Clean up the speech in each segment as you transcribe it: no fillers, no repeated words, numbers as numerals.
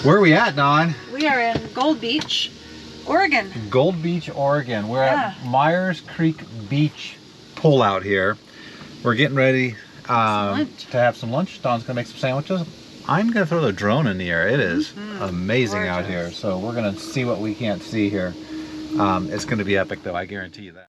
Where are we at, Dawn? We are in Gold Beach, Oregon. Gold Beach, Oregon. We're at Myers Creek Beach pullout here. We're getting ready to have some lunch. Dawn's gonna make some sandwiches. I'm gonna throw the drone in the air. It is amazing out here. So we're gonna see what we can't see here. It's gonna be epic though, I guarantee you that.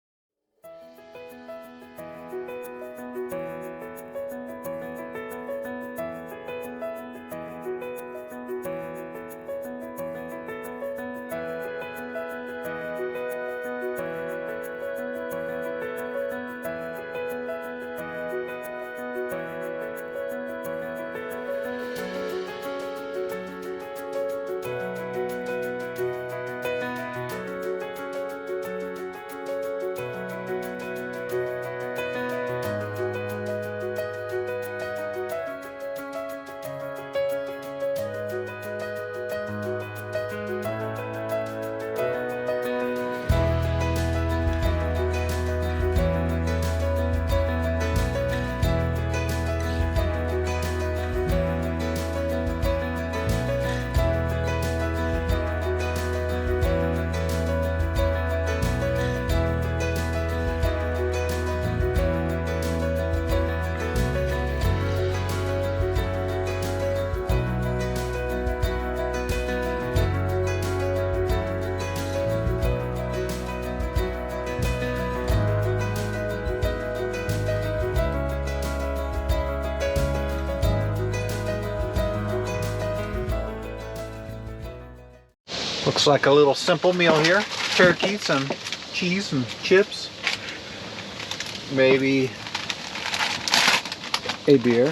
Looks like a little simple meal here. Turkey, some cheese, some chips. Maybe a beer to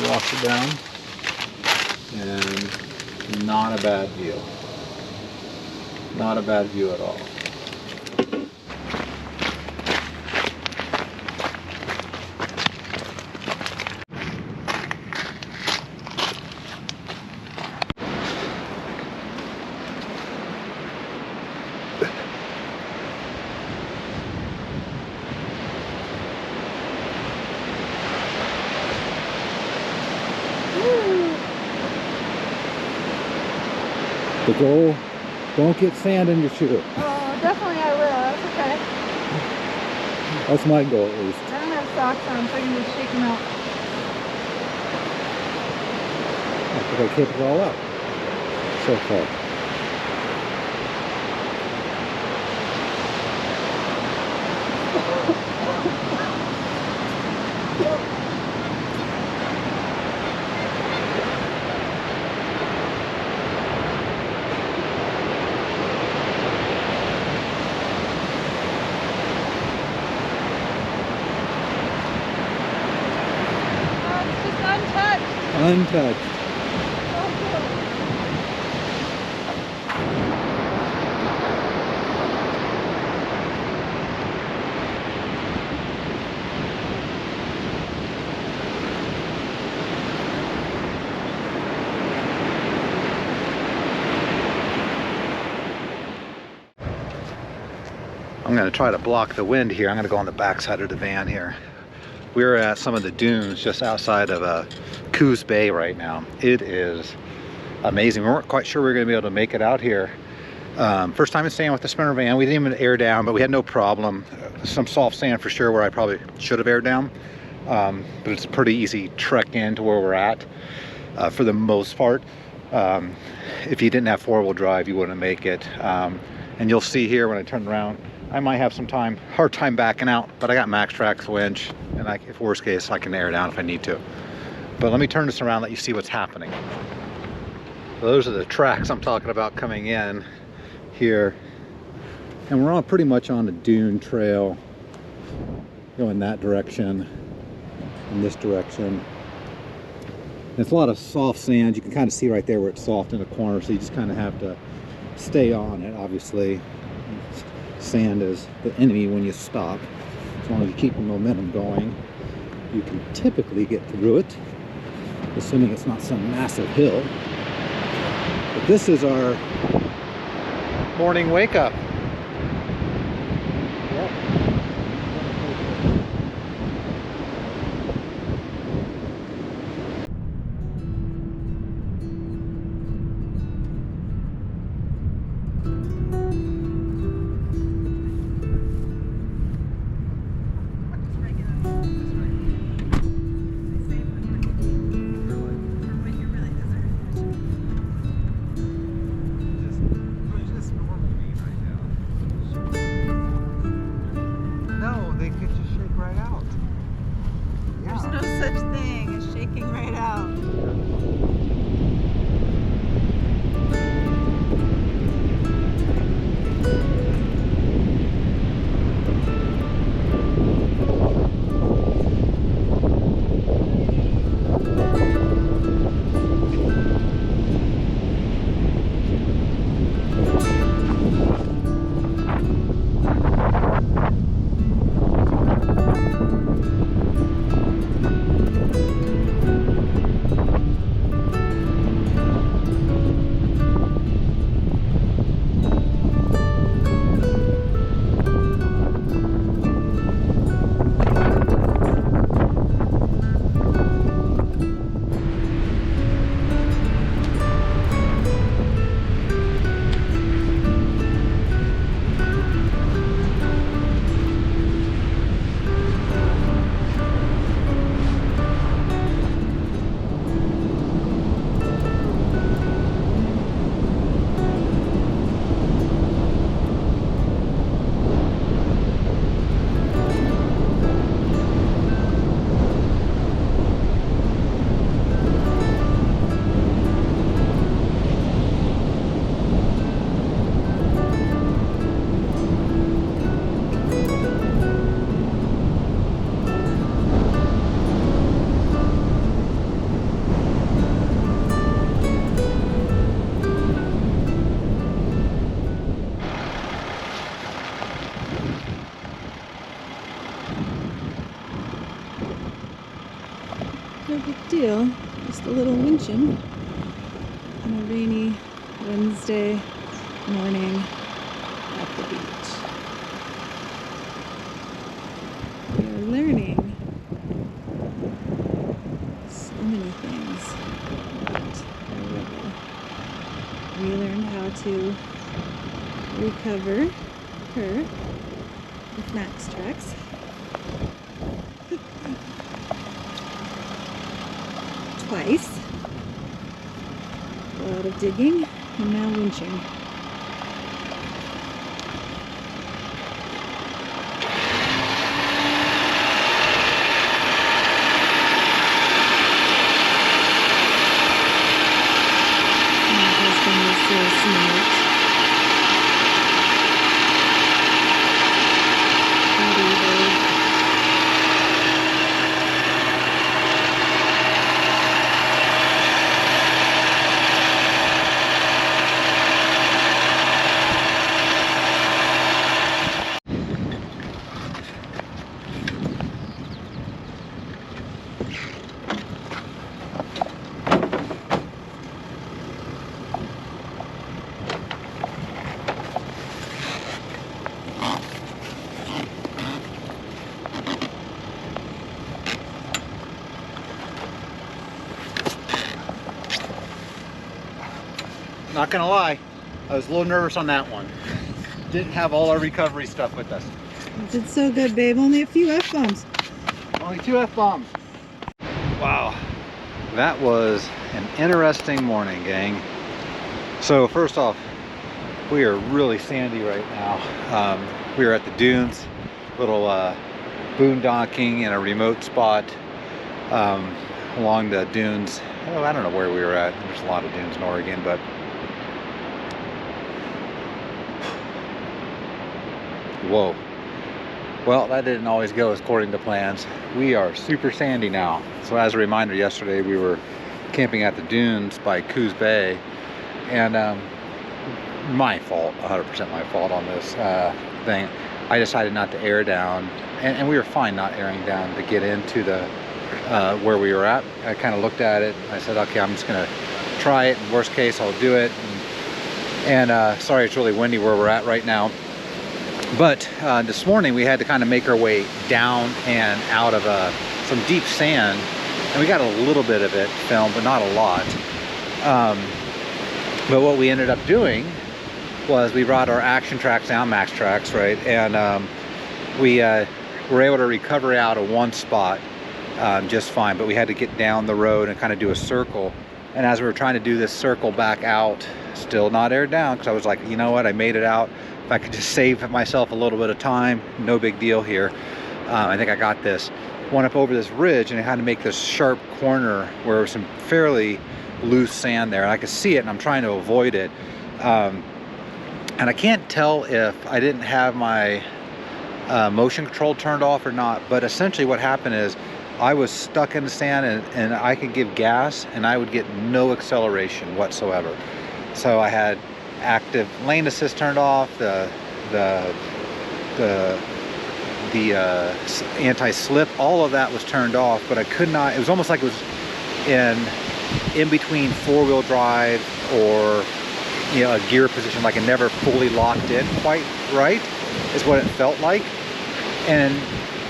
wash it down. And not a bad view. Not a bad view at all. The goal, don't get sand in your shoe. Oh, definitely I will. That's okay. That's my goal at least. I don't have socks on, so I can just shake them out. I think I kept it all up so far. Untouched. I'm going to try to block the wind here. I'm going to go on the back side of the van here. We're at some of the dunes just outside of Coos Bay right now. It is amazing. We weren't quite sure we were going to be able to make it out here. First time in staying with the Sprinter van. We didn't even air down, but we had no problem. Some soft sand for sure where I probably should have aired down. But it's a pretty easy trek in to where we're at for the most part. If you didn't have four-wheel drive, you wouldn't make it. And you'll see here when I turn around, I might have some hard time backing out, but I got Max Trax winch, and if worst case, I can air down if I need to. But let me turn this around, let you see what's happening. So those are the tracks I'm talking about coming in here. And we're all pretty much on the dune trail, going that direction, in this direction. And it's a lot of soft sand. You can kind of see right there where it's soft in the corner, so you just kind of have to stay on it, obviously. Sand is the enemy when you stop. As long as you keep the momentum going, you can typically get through it, assuming it's not some massive hill. But this is our morning wake up. Yep. little winching on a rainy Wednesday morning at the beach. We are learning so many things about our river. We learned how to recover her with Max Tracks. Twice. A lot of digging and now winching. My husband is so smart. Not gonna lie, I was a little nervous on that one. Didn't have all our recovery stuff with us. You did so good, babe. Only a few F-bombs. Only 2 F-bombs. Wow, that was an interesting morning, gang. So first off, we are really sandy right now. We are at the dunes, little boondocking in a remote spot along the dunes. Oh, I don't know where we were at. There's a lot of dunes in Oregon, but whoa. Well, that didn't always go according to plans. We are super sandy now. So as a reminder, yesterday we were camping at the dunes by Coos Bay, and my fault, 100% my fault on this thing. I decided not to air down, and we were fine not airing down to get into the where we were at. I kind of looked at it. I said, okay, I'm just gonna try it. In worst case, I'll do it. And sorry, it's really windy where we're at right now. But this morning we had to kind of make our way down and out of some deep sand, and we got a little bit of it filmed, but not a lot. But what we ended up doing was we brought our action tracks down, Max Tracks, right? And we were able to recover out of one spot just fine, but we had to get down the road and kind of do a circle. And as we were trying to do this circle back out, still not aired down, because I was like, you know what, I made it out. If I could just save myself a little bit of time, no big deal here. I think I got this. Went up over this ridge, and I had to make this sharp corner where there was some fairly loose sand there, and I could see it, and I'm trying to avoid it. And I can't tell if I didn't have my motion control turned off or not, but essentially what happened is I was stuck in the sand, and I could give gas and I would get no acceleration whatsoever. So I had active lane assist turned off, the anti-slip, all of that was turned off, but I could not. It was almost like it was in between four-wheel drive or, you know, a gear position, like it never fully locked in quite right, is what it felt like. And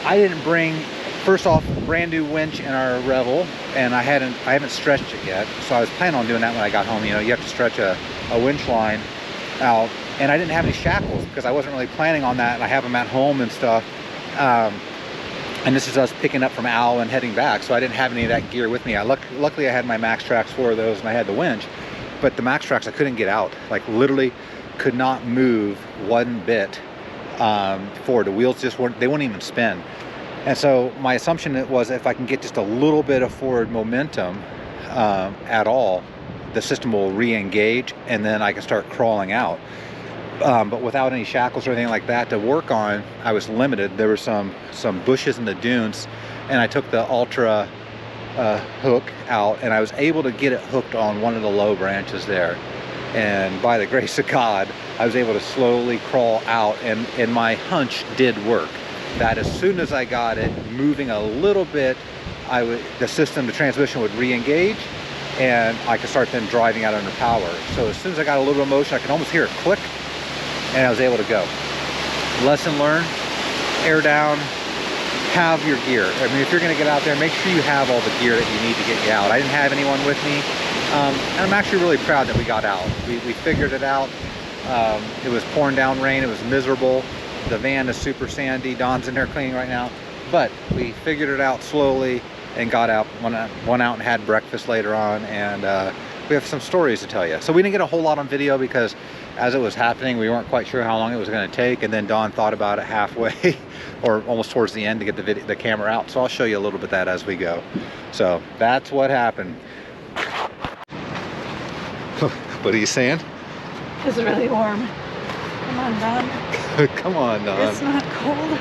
I didn't bring, first off, brand new winch in our Revel, and I haven't stretched it yet, so I was planning on doing that when I got home. You know, you have to stretch a winch line out, and I didn't have any shackles because I wasn't really planning on that, and I have them at home and stuff. And this is us picking up from Al and heading back, so I didn't have any of that gear with me. Luckily I had my Max Tracks, 4 of those, and I had the winch, but the Max Tracks I couldn't get out, like literally could not move one bit forward. The wheels just weren't, they wouldn't even spin. And so my assumption was if I can get just a little bit of forward momentum at all, the system will re-engage, and then I can start crawling out. But without any shackles or anything like that to work on, I was limited. There were some bushes in the dunes, and I took the Ultra hook out, and I was able to get it hooked on one of the low branches there. And by the grace of God, I was able to slowly crawl out, and my hunch did work. That as soon as I got it moving a little bit, the transmission would re-engage, and I could start then driving out under power. So as soon as I got a little bit of motion, I could almost hear it click, and I was able to go. Lesson learned, air down, have your gear. I mean, if you're gonna get out there, make sure you have all the gear that you need to get you out. I didn't have anyone with me, and I'm actually really proud that we got out. We figured it out. It was pouring down rain, it was miserable. The van is super sandy, Dawn's in there cleaning right now. But we figured it out slowly and got out, went out and had breakfast later on, and we have some stories to tell you. So we didn't get a whole lot on video because as it was happening, we weren't quite sure how long it was gonna take, and then Dawn thought about it halfway or almost towards the end to get the camera out. So I'll show you a little bit of that as we go. So that's what happened. What are you saying? It's really warm. Come on, Dawn. Come on, Dawn. It's not cold.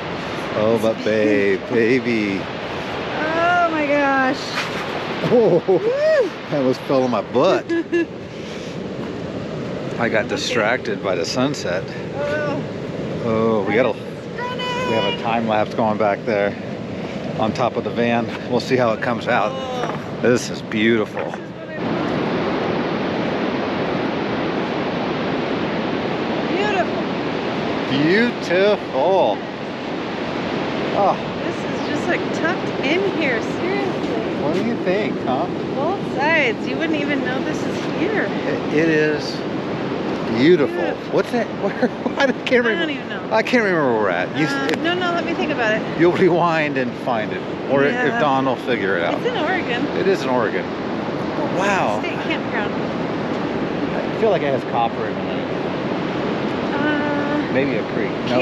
Oh, but babe, baby. Oh my gosh. Oh, I almost fell on my butt. I got distracted by the sunset. Oh, we have a time lapse going back there on top of the van. We'll see how it comes out. This is beautiful. Beautiful. Oh, This is just like tucked in here, seriously. what do you think, huh? Both sides. You wouldn't even know this is here. It is beautiful. What's that? Where? I can't remember. I don't even know. I can't remember where we're at. No, let me think about it. You'll rewind and find it, or if Yeah. Dawn will figure it out. It's in Oregon. It is in Oregon. Wow. State campground. I feel like it has copper in it. Maybe a creek. No.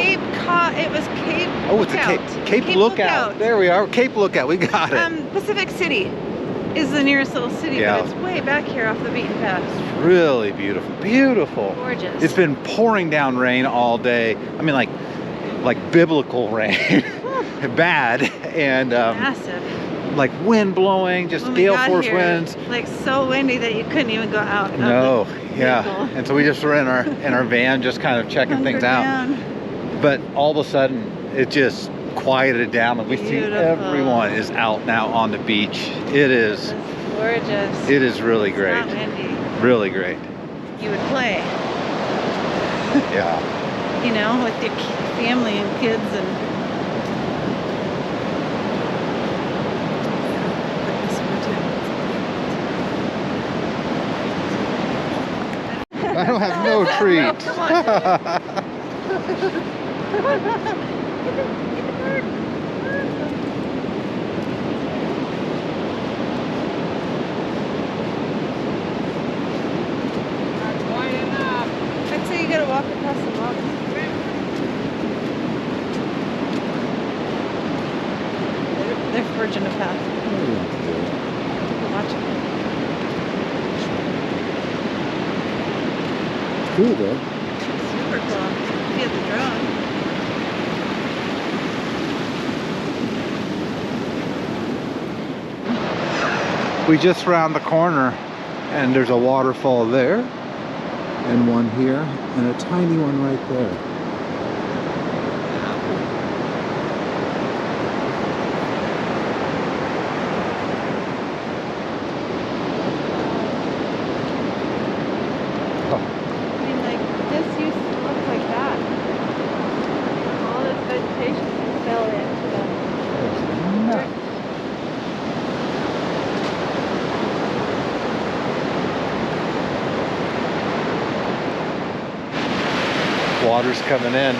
It was Cape. Oh, it's Lookout. a Cape Lookout. There we are. Cape Lookout. We got it. Pacific City is the nearest little city, Yeah. but it's way back here off the beaten path. Really beautiful. Beautiful. Gorgeous. It's been pouring down rain all day. I mean, like biblical rain. Bad. And Massive. like wind blowing, just When we gale got force here, winds. Like so windy that you couldn't even go out. of No, the yeah. vehicle. And so we just were in our van, just kind of checking things Hunkered out. down. But all of a sudden, it just quieted down, and we see Beautiful. everyone is out now on the beach. It is. It's gorgeous. It is really It's great. not windy. Really great. You would play, Yeah. you know, with your family and kids and. I don't have no treats. Come on. I'd say you gotta walk across the water. They're forging a path. Watch it. Cool though. Super cool. You have the drone. We just round the corner, and there's a waterfall there, and one here, and a tiny one right there. I mean, like, this used to look like that. All this vegetation fell into the brick. Water's coming in.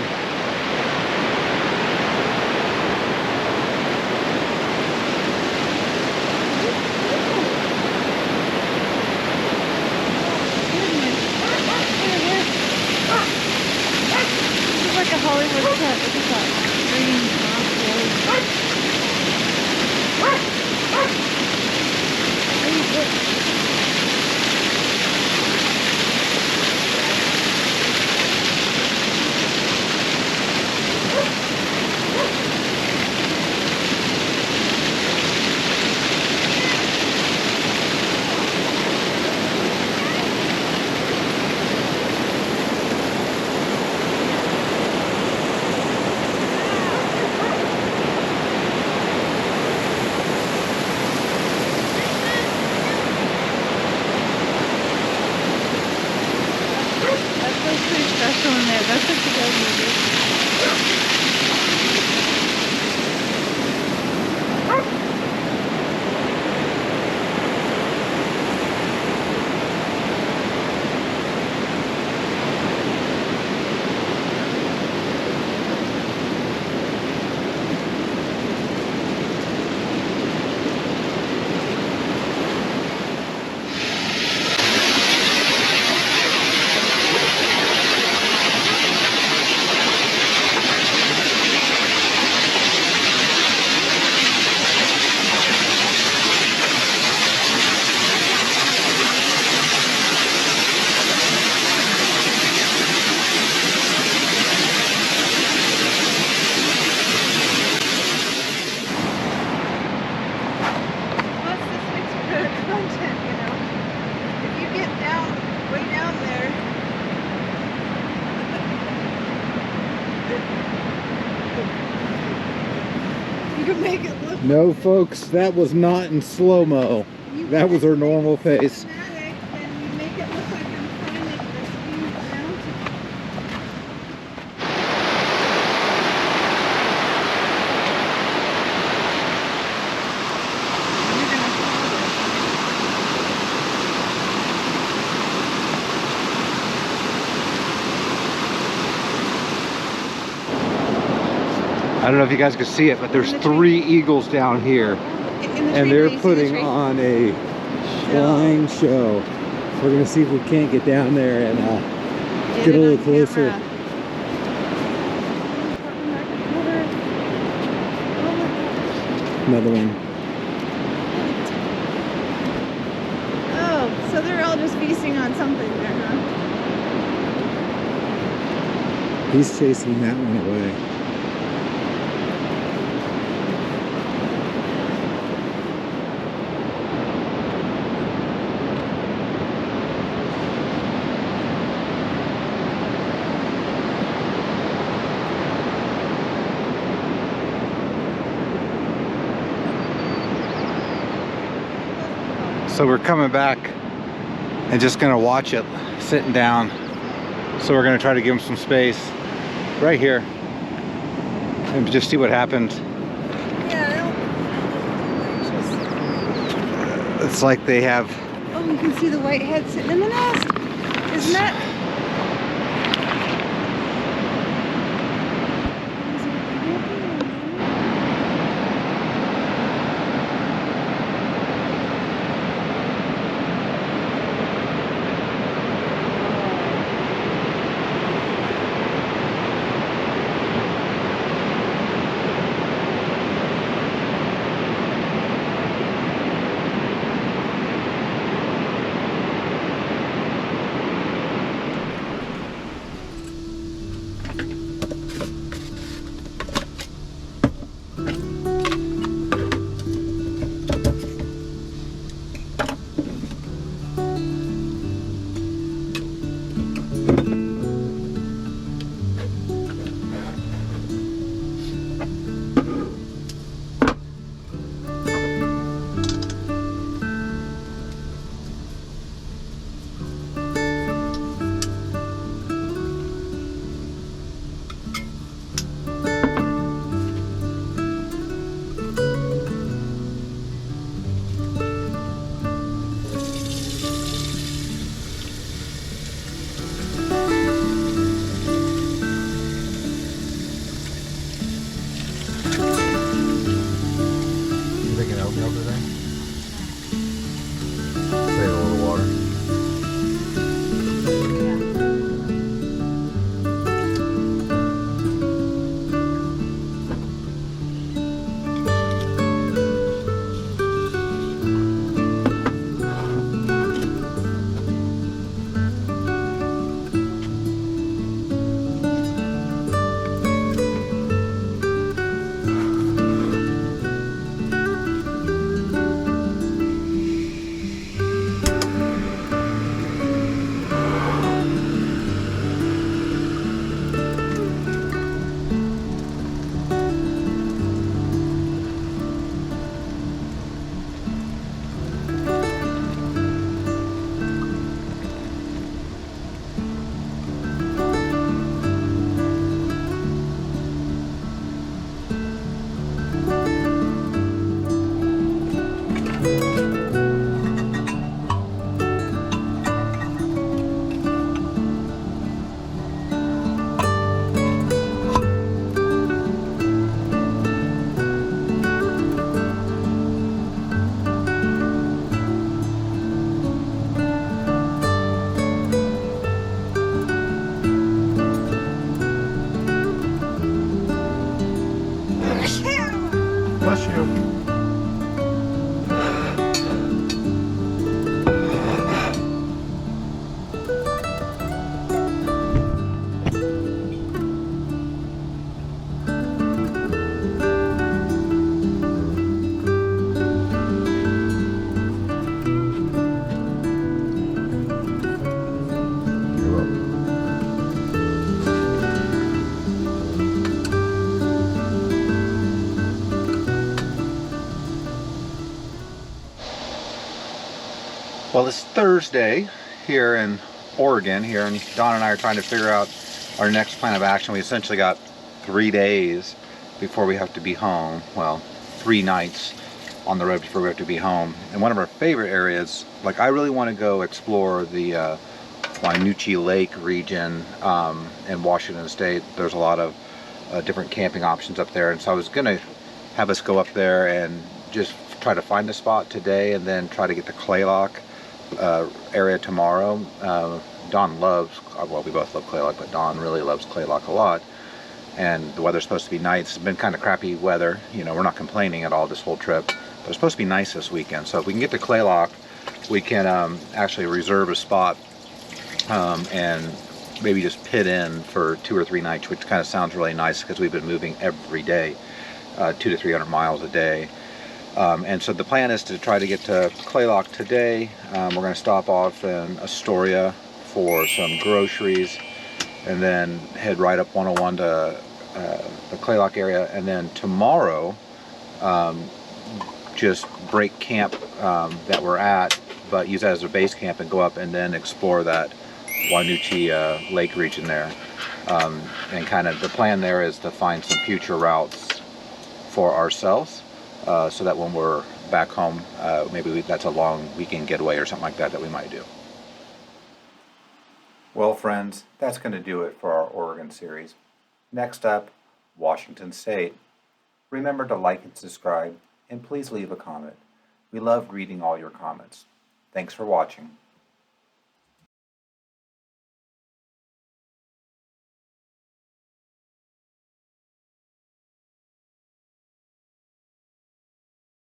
This is like a Hollywood set. Look at that green Plus, this makes for good content, you know. If you get down, way down there, you can make it look No, folks, that was not in slow-mo. That was our normal pace. dramatic, and you make it look like I'm climbing this huge mountain. You're gonna fall. I don't know if you guys can see it, but there's 3 eagles down here, and they're putting on a flying show. We're gonna see if we can't get down there and get a little closer. Another one. Oh, so they're all just feasting on something there, huh? He's chasing that one away. So we're coming back and just gonna watch it sitting down. So we're gonna try to give him some space right here and just see what happens. Yeah, It's like they have, oh, you can see the white head sitting in the nest. Isn't that? Well, it's Thursday here in Oregon here, and Don and I are trying to figure out our next plan of action. We essentially got 3 days before we have to be home. Well, 3 nights on the road before we have to be home. And one of our favorite areas, like I really want to go explore the Wainuchi Lake region in Washington State. There's a lot of different camping options up there, and so I was gonna have us go up there and just try to find a spot today and then try to get to Claylock area tomorrow. Don loves, well, we both love Claylock, but Don really loves Claylock a lot. And the weather's supposed to be nice. It's been kind of crappy weather. You know, we're not complaining at all this whole trip, but it's supposed to be nice this weekend. So if we can get to Claylock, we can actually reserve a spot and maybe just pit in for 2 or 3 nights, which kind of sounds really nice because we've been moving every day, 200 to 300 miles a day. And so the plan is to try to get to Claylock today. We're going to stop off in Astoria for some groceries and then head right up 101 to the Claylock area. And then tomorrow, just break camp that we're at, but use that as a base camp and go up and then explore that Wainuchi Lake region there. And kind of the plan there is to find some future routes for ourselves. So that when we're back home, maybe that's a long weekend getaway or something like that we might do. Well, friends, that's going to do it for our Oregon series. Next up, Washington State. Remember to like and subscribe, and please leave a comment. We love reading all your comments. Thanks for watching.